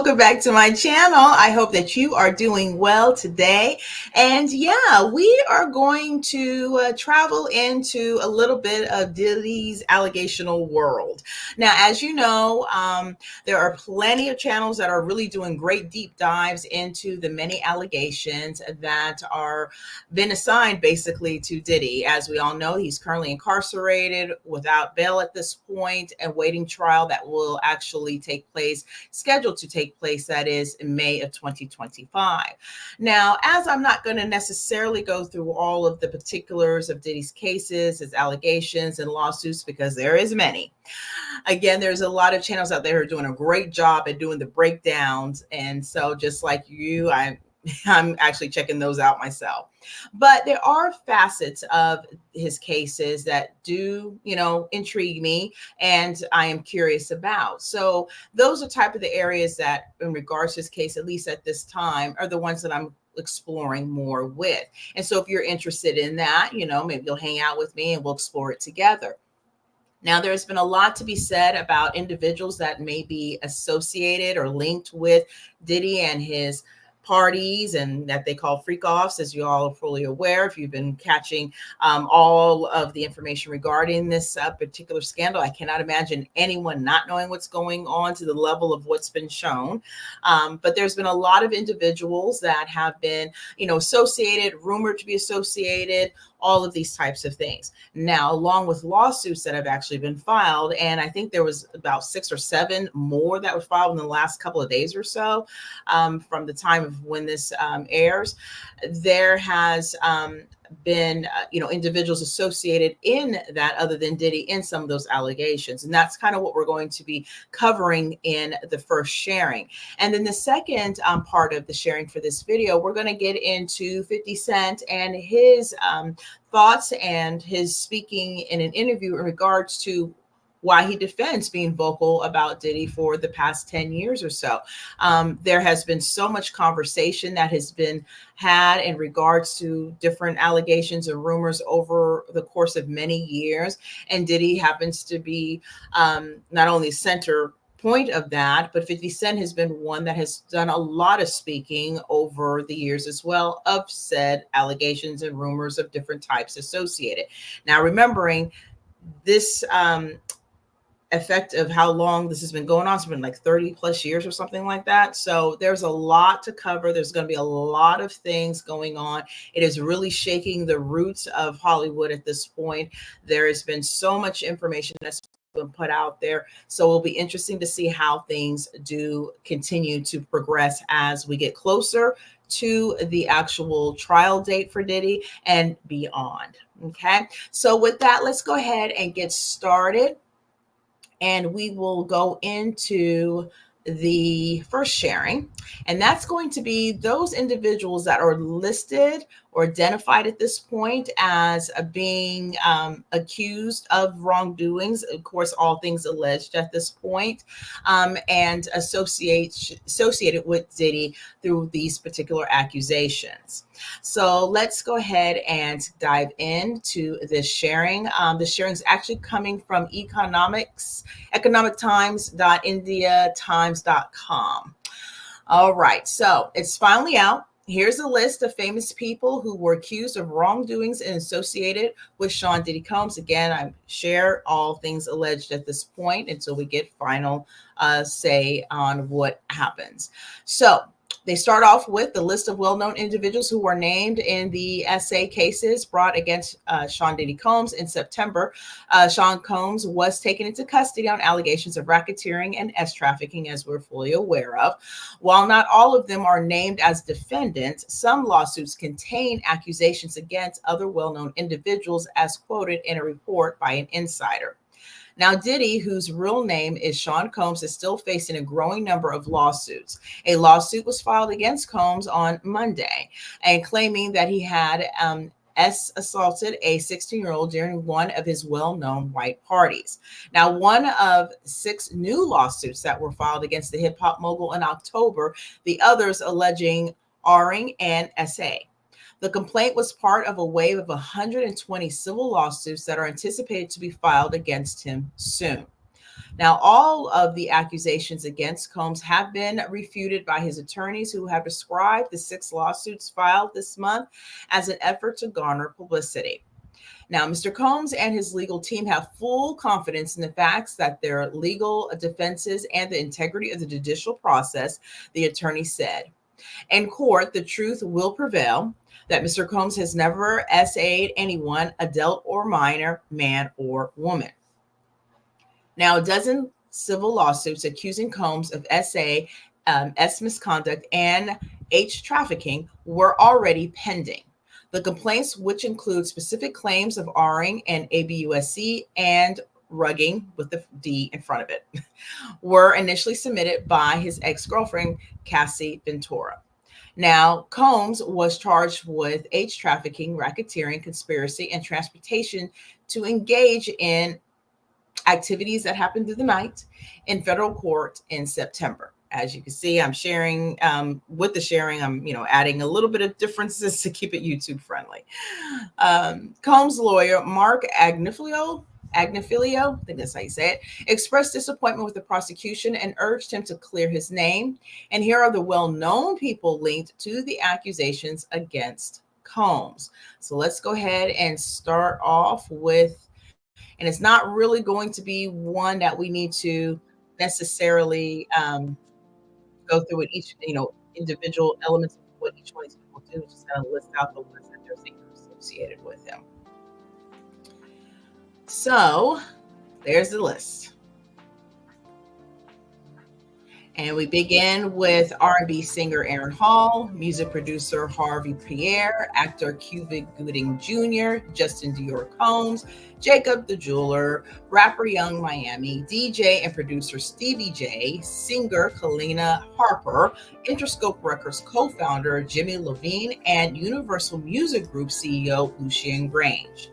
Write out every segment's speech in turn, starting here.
welcome back to my channel. I hope that you are doing well today. And yeah, we are going to travel into a little bit of Diddy's allegational world. Now, as you know, there are plenty of channels that are really doing great deep dives into the many allegations that are been assigned basically to Diddy. As we all know, he's currently incarcerated without bail at this point and waiting trial that will actually take place, scheduled to take place, that is, in May of 2025. Now, as I'm not going to necessarily go through all of the particulars of Diddy's cases, his allegations and lawsuits, because there is many. Again, there's a lot of channels out there who are doing a great job at doing the breakdowns. And so just like you, I'm actually checking those out myself. But there are facets of his cases that do, intrigue me and I am curious about. So those are type of the areas that, in regards to his case, at least at this time, are the ones that I'm exploring more with. And so if you're interested in that, maybe you'll hang out with me and we'll explore it together. Now, there's been a lot to be said about individuals that may be associated or linked with Diddy and his parties, and that they call freak offs, as you all are fully aware if you've been catching all of the information regarding this particular scandal. I cannot imagine anyone not knowing what's going on to the level of what's been shown. But there's been a lot of individuals that have been, associated, rumored to be associated, all of these types of things. Now, along with lawsuits that have actually been filed, and I think there was about 6 or 7 more that were filed in the last couple of days or so, from the time of when this airs, there has been, individuals associated in that other than Diddy in some of those allegations. And that's kind of what we're going to be covering in the first sharing. And then the second part of the sharing for this video, we're going to get into 50 Cent and his thoughts and his speaking in an interview in regards to why he defends being vocal about Diddy for the past 10 years or so. There has been so much conversation that has been had in regards to different allegations and rumors over the course of many years. And Diddy happens to be not only center point of that, but 50 Cent has been one that has done a lot of speaking over the years as well of said allegations and rumors of different types associated. Now, remembering this effect of how long this has been going on, it's been like 30 plus years or something like that. So there's a lot to cover. There's going to be a lot of things going on. It is really shaking the roots of Hollywood at this point. There has been so much information that's been put out there. So it'll be interesting to see how things do continue to progress as we get closer to the actual trial date for Diddy and beyond. Okay. So with that, let's go ahead and get started. And we will go into the first sharing, and that's going to be those individuals that are listed or identified at this point as being accused of wrongdoings. Of course, all things alleged at this point, and associated with Diddy through these particular accusations. So let's go ahead and dive into this sharing. The sharing is actually coming from economictimes.indiatimes.com. All right, so it's finally out. Here's a list of famous people who were accused of wrongdoings and associated with Sean Diddy Combs. Again, I share all things alleged at this point until we get final say on what happens. So they start off with the list of well-known individuals who were named in the SA cases brought against Sean Diddy Combs in September. Sean Combs was taken into custody on allegations of racketeering and trafficking, as we're fully aware of. While not all of them are named as defendants, some lawsuits contain accusations against other well-known individuals, as quoted in a report by an insider. Now, Diddy, whose real name is Sean Combs, is still facing a growing number of lawsuits. A lawsuit was filed against Combs on Monday and claiming that he had assaulted a 16-year-old during one of his well-known white parties. Now, one of 6 new lawsuits that were filed against the hip-hop mogul in October, the others alleging RAINN and SA. The complaint was part of a wave of 120 civil lawsuits that are anticipated to be filed against him soon. Now, all of the accusations against Combs have been refuted by his attorneys, who have described the 6 lawsuits filed this month as an effort to garner publicity. Now, Mr. Combs and his legal team have full confidence in the facts that their legal defenses and the integrity of the judicial process, the attorney said. In court, the truth will prevail that Mr. Combs has never SA'd anyone, adult or minor, man or woman. Now, a dozen civil lawsuits accusing Combs of S misconduct and H trafficking were already pending. The complaints, which include specific claims of R-ing and ABUSC and rugging with the D in front of it, were initially submitted by his ex-girlfriend, Cassie Ventura. Now, Combs was charged with H trafficking, racketeering, conspiracy, and transportation to engage in activities that happened through the night in federal court in September. As you can see, I'm sharing with the sharing, I'm adding a little bit of differences to keep it YouTube friendly. Combs' lawyer, Mark Agnifilio, I think that's how you say it, expressed disappointment with the prosecution and urged him to clear his name. And here are the well-known people linked to the accusations against Combs. So let's go ahead and start off with, and it's not really going to be one that we need to necessarily go through with each, individual elements of what each one of these people do. Just kind of list out the ones that they're saying are associated with him. So there's the list. And we begin with R&B singer Aaron Hall, music producer Harvey Pierre, actor Cuba Gooding Jr., Justin Dior Combs, Jacob the Jeweler, rapper Young Miami, DJ and producer Stevie J, singer Kalina Harper, Interscope Records co-founder Jimmy Levine, and Universal Music Group CEO Lucien Grange.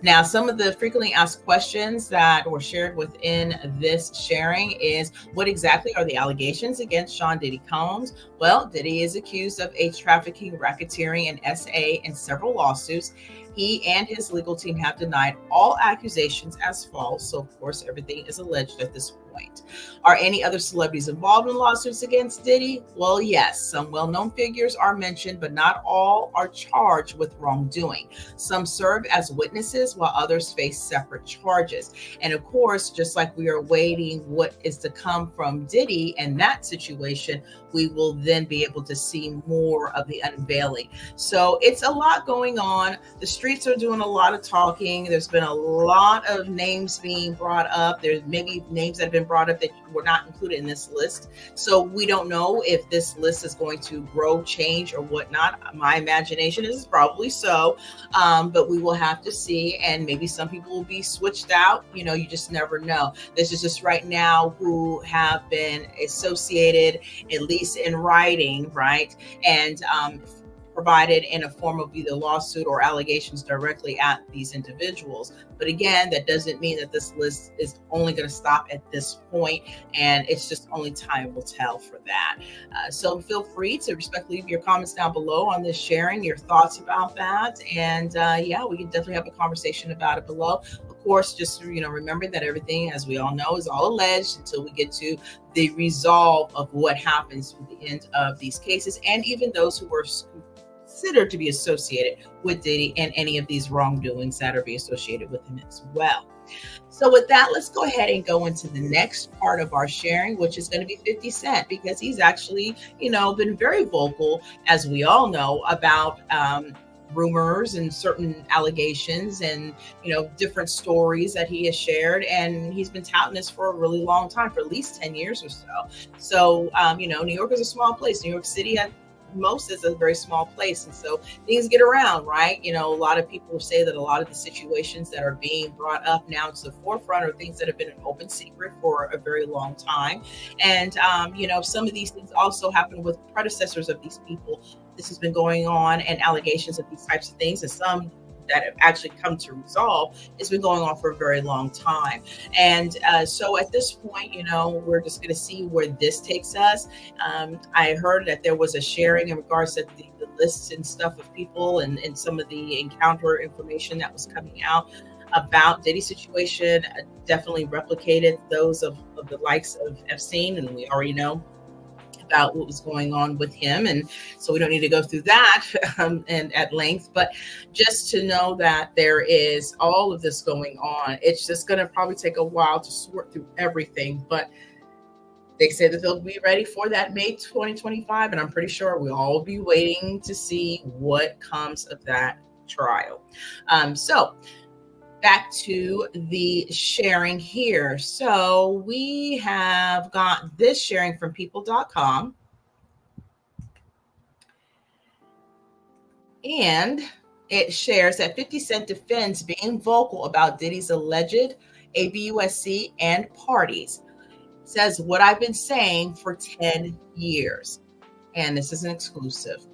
Now, some of the frequently asked questions that were shared within this sharing is, what exactly are the allegations against Sean Diddy Combs? Well, Diddy is accused of H trafficking, racketeering, and SA in several lawsuits. He and his legal team have denied all accusations as false. So, of course, everything is alleged at this point. Are any other celebrities involved in lawsuits against Diddy? Well, yes. Some well-known figures are mentioned, but not all are charged with wrongdoing. Some serve as witnesses, while others face separate charges. And of course, just like we are waiting what is to come from Diddy and that situation, we will then be able to see more of the unveiling. So it's a lot going on. The streets are doing a lot of talking. There's been a lot of names being brought up. There's maybe names that have been brought up that were not included in this list. So we don't know if this list is going to grow, change, or whatnot. My imagination is probably so, but we will have to see. And maybe some people will be switched out. You just never know. This is just right now who have been associated, at least in writing, right? And provided in a form of either lawsuit or allegations directly at these individuals. But again, that doesn't mean that this list is only going to stop at this point, and it's just only time will tell for that. So feel free to respectfully leave your comments down below on this sharing, your thoughts about that. And yeah, we can definitely have a conversation about it below. Of course, just remember that everything, as we all know, is all alleged until we get to the resolve of what happens with the end of these cases, and even those who were considered to be associated with Diddy and any of these wrongdoings that are being associated with him as well. So with that, let's go ahead and go into the next part of our sharing, which is going to be 50 Cent, because he's actually, been very vocal, as we all know, about rumors and certain allegations and, different stories that he has shared. And he's been touting this for a really long time, for at least 10 years or so. So, New York is a small place. New York City at most is a very small place. And so things get around, right? A lot of people say that a lot of the situations that are being brought up now to the forefront are things that have been an open secret for a very long time. And, some of these things also happen with predecessors of these people. This has been going on, and allegations of these types of things, and some that have actually come to resolve, it's been going on for a very long time. And so at this point, we're just going to see where this takes us. I heard that there was a sharing in regards to the lists and stuff of people and some of the encounter information that was coming out. about Diddy's situation definitely replicated those of the likes of Epstein, and we already know about what was going on with him, and so we don't need to go through that and at length, but just to know that there is all of this going on. It's just going to probably take a while to sort through everything, but they say that they'll be ready for that May 2025, and I'm pretty sure we'll all be waiting to see what comes of that trial. So back to the sharing here. So we have got this sharing from people.com. And it shares that 50 Cent defends being vocal about Diddy's alleged ABUSC and parties. Says what I've been saying for 10 years. And this is an exclusive.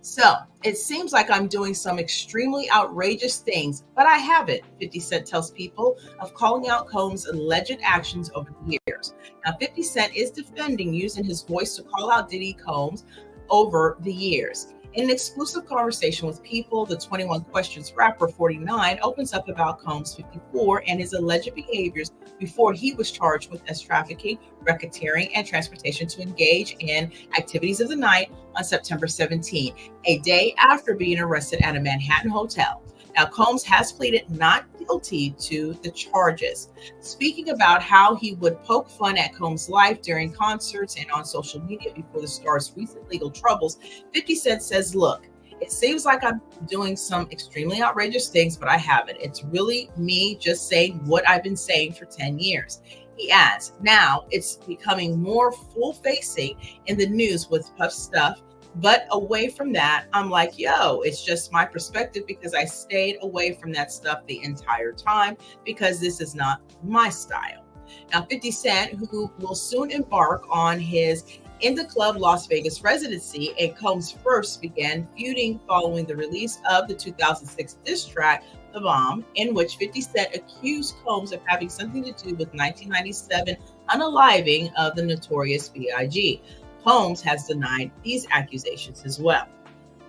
So it seems like I'm doing some extremely outrageous things, but I haven't, 50 Cent tells People, of calling out Combs' alleged actions over the years. Now, 50 Cent is defending using his voice to call out Diddy Combs over the years. In an exclusive conversation with People, the 21 Questions rapper 49 opens up about Combs 54 and his alleged behaviors before he was charged with trafficking, racketeering, and transportation to engage in activities of the night on September 17, a day after being arrested at a Manhattan hotel. Now, Combs has pleaded not guilty to the charges. Speaking about how he would poke fun at Combs' life during concerts and on social media before the star's recent legal troubles, 50 Cent says, look, it seems like I'm doing some extremely outrageous things, but I haven't. It's really me just saying what I've been saying for 10 years. He adds, now it's becoming more full-facing in the news with Puff stuff. But away from that, I'm like, yo, it's just my perspective because I stayed away from that stuff the entire time because this is not my style. Now, 50 Cent, who will soon embark on his In the Club Las Vegas residency, and Combs first began feuding following the release of the 2006 diss track, The Bomb, in which 50 Cent accused Combs of having something to do with 1997 unaliving of the notorious B.I.G. Combs has denied these accusations as well.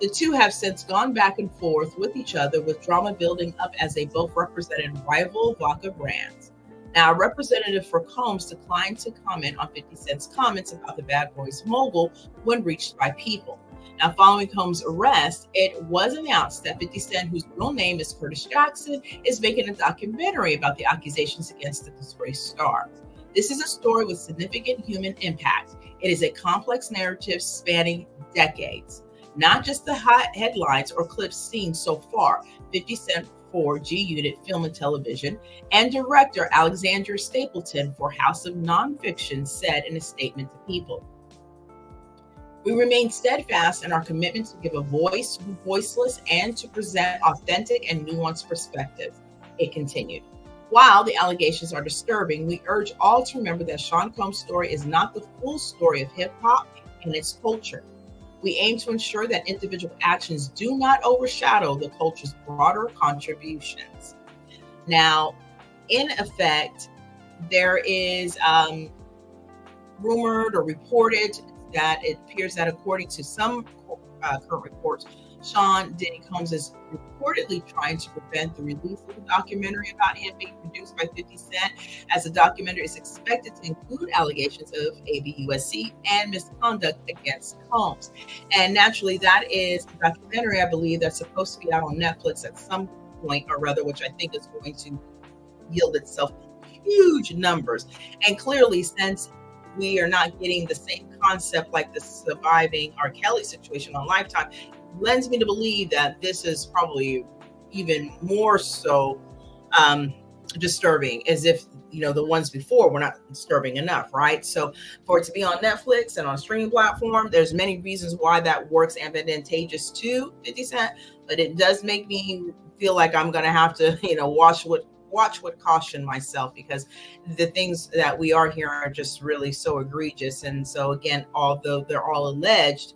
The two have since gone back and forth with each other, with drama building up as they both represented rival vodka brands. Now, a representative for Combs declined to comment on 50 Cent's comments about the Bad Boys mogul when reached by People. Now, following Combs' arrest, it was announced that 50 Cent, whose real name is Curtis Jackson, is making a documentary about the accusations against the disgraced star. This is a story with significant human impact. It is a complex narrative spanning decades, not just the hot headlines or clips seen so far. 50 Cent for G Unit Film and Television and director Alexandra Stapleton for House of Nonfiction said in a statement to People. We remain steadfast in our commitment to give a voice to the voiceless and to present authentic and nuanced perspectives, it continued. While the allegations are disturbing, we urge all to remember that Sean Combs' story is not the full story of hip-hop and its culture. We aim to ensure that individual actions do not overshadow the culture's broader contributions. Now, in effect, there is rumored or reported that it appears that according to some current reports, Sean Diddy Combs is reportedly trying to prevent the release of a documentary about him being produced by 50 Cent, as the documentary is expected to include allegations of ABUSC and misconduct against Combs. And naturally, that is a documentary, I believe, that's supposed to be out on Netflix at some point or rather, which I think is going to yield itself huge numbers. And clearly, since we are not getting the same concept like the surviving R. Kelly situation on Lifetime, lends me to believe that this is probably even more so disturbing, as if, you know, the ones before were not disturbing enough, right? So for it to be on Netflix and on a streaming platform, there's many reasons why that works advantageous to 50 Cent, but it does make me feel like I'm going to have to, you know, watch with caution myself, because the things that we are hearing are just really so egregious. And so again, although they're all alleged,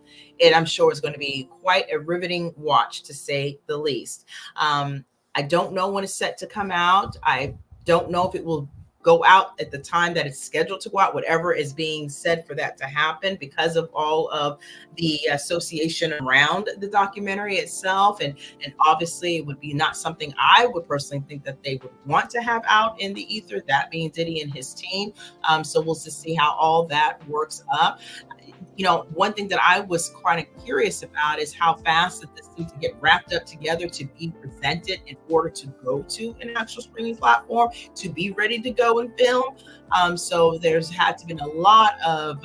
I'm sure it's going to be quite a riveting watch, to say the least. I don't know when it's set to come out. I don't know if it will go out at the time that it's scheduled to go out, whatever is being said for that to happen, because of all of the association around the documentary itself. And obviously it would be not something I would personally think that they would want to have out in the ether, that being Diddy and his team. So we'll just see how all that works up. One thing that I was kind of curious about is how fast that this needs to get wrapped up together to be presented in order to go to an actual streaming platform, to be ready to go and film. So there's had to been a lot of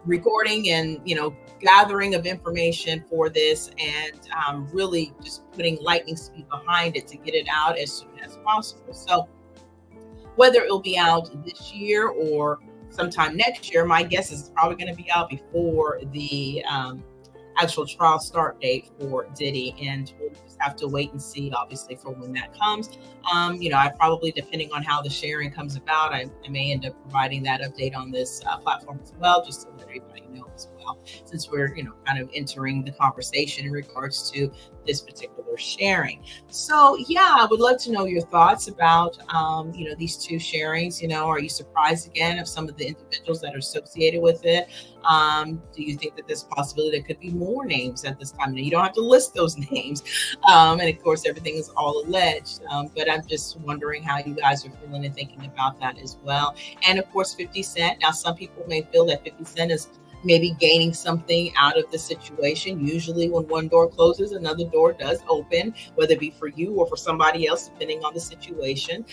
recording and, gathering of information for this, and really just putting lightning speed behind it to get it out as soon as possible. So whether it will be out this year or sometime next year, my guess is it's probably going to be out before the actual trial start date for Diddy, and we'll just have to wait and see, obviously, for when that comes. I probably, depending on how the sharing comes about, I may end up providing that update on this platform as well, just to let everybody know as well, since we're kind of entering the conversation in regards to this particular sharing. So yeah, I would love to know your thoughts about these two sharings. Are you surprised again of some of the individuals that are associated with it? Do you think that there's a possibility there could be more names at this time? Now, you don't have to list those names, and of course everything is all alleged, but I'm just wondering how you guys are feeling and thinking about that as well. And of course 50 Cent. Now some people may feel that 50 Cent is maybe gaining something out of the situation. Usually when one door closes, another door does open, whether it be for you or for somebody else, depending on the situation.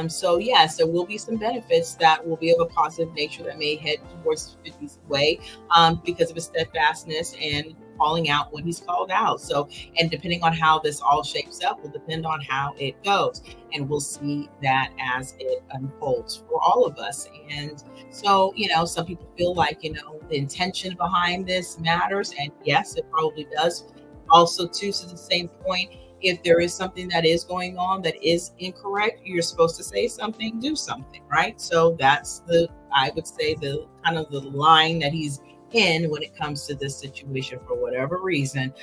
So yes, there will be some benefits that will be of a positive nature that may head towards 50's way, because of his steadfastness and calling out when he's called out. So, and depending on how this all shapes up will depend on how it goes. And we'll see that as it unfolds for all of us. And so, some people feel like, the intention behind this matters. And yes, it probably does. Also, too, to the same point, if there is something that is going on that is incorrect, you're supposed to say something, do something, right? So that's I would say the kind of the line that he's in when it comes to this situation for whatever reason.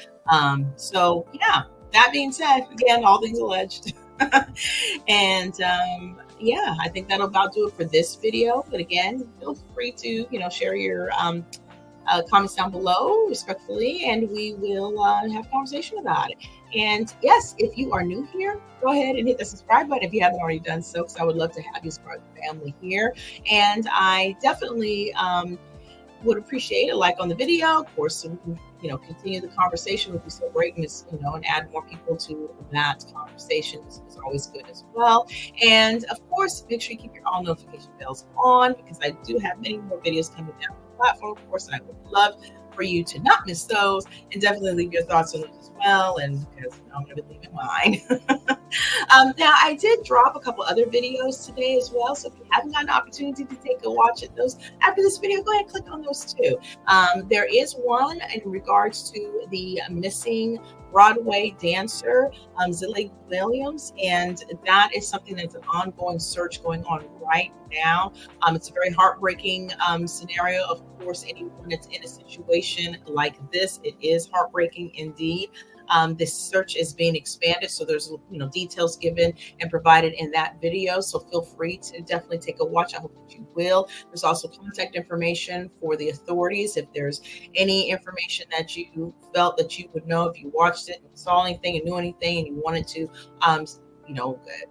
So yeah, that being said, again, all things alleged. And yeah, I think that'll about do it for this video. But again, feel free to share your comments down below respectfully, and we will have a conversation about it. And yes, if you are new here, go ahead and hit the subscribe button if you haven't already done so, because I would love to have you as part of the family here. And I definitely would appreciate a like on the video. Of course, so we can continue the conversation would be so great, and add more people to that conversation is always good as well. And of course, make sure you keep your all notification bells on, because I do have many more videos coming down the platform, of course, and I would love for you to not miss those, and definitely leave your thoughts on those as well. And because I'm going to be leaving mine. Now, I did drop a couple other videos today as well. So if you haven't got an opportunity to take a watch at those after this video, go ahead and click on those too. There is one in regards to the missing Broadway dancer, Zilly Williams, and that is something that's an ongoing search going on right now. It's a very heartbreaking scenario. Of course, anyone that's in a situation like this, it is heartbreaking indeed. This search is being expanded, so there's details given and provided in that video, so feel free to definitely take a watch. I hope that you will. There's also contact information for the authorities if there's any information that you felt that you would know if you watched it and saw anything and knew anything and you wanted to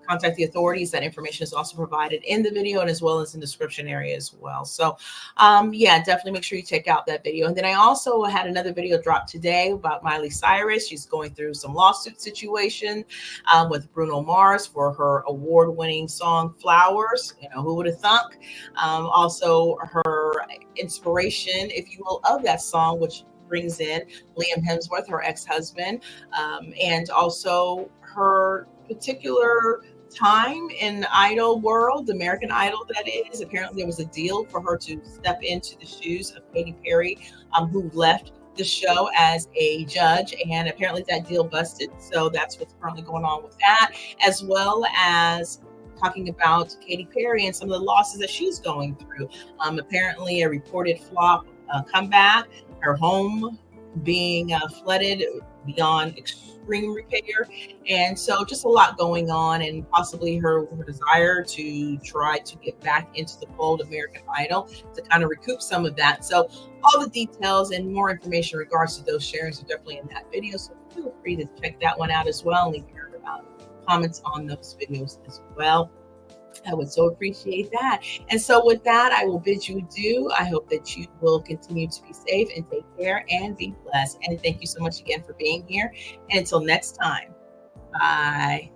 contact the authorities. That information is also provided in the video and as well as in the description area as well. So yeah, definitely make sure you check out that video. And then I also had another video dropped today about Miley Cyrus. She's going through some lawsuit situation with Bruno Mars for her award-winning song Flowers. Who would have thunk? Also her inspiration, if you will, of that song, which brings in Liam Hemsworth, her ex-husband, and also her particular time in Idol world, American Idol that is. Apparently there was a deal for her to step into the shoes of Katy Perry, who left the show as a judge, and apparently that deal busted. So that's what's currently going on with that, as well as talking about Katy Perry and some of the losses that she's going through. Apparently a reported flop comeback, her home being flooded beyond extreme repair. And so just a lot going on, and possibly her desire to try to get back into the fold of American Idol to kind of recoup some of that. So all the details and more information in regards to those sharings are definitely in that video. So feel free to check that one out as well and leave your comments on those videos as well. I would so appreciate that. And so with that, I will bid you adieu. I hope that you will continue to be safe and take care and be blessed. And thank you so much again for being here. And until next time, bye.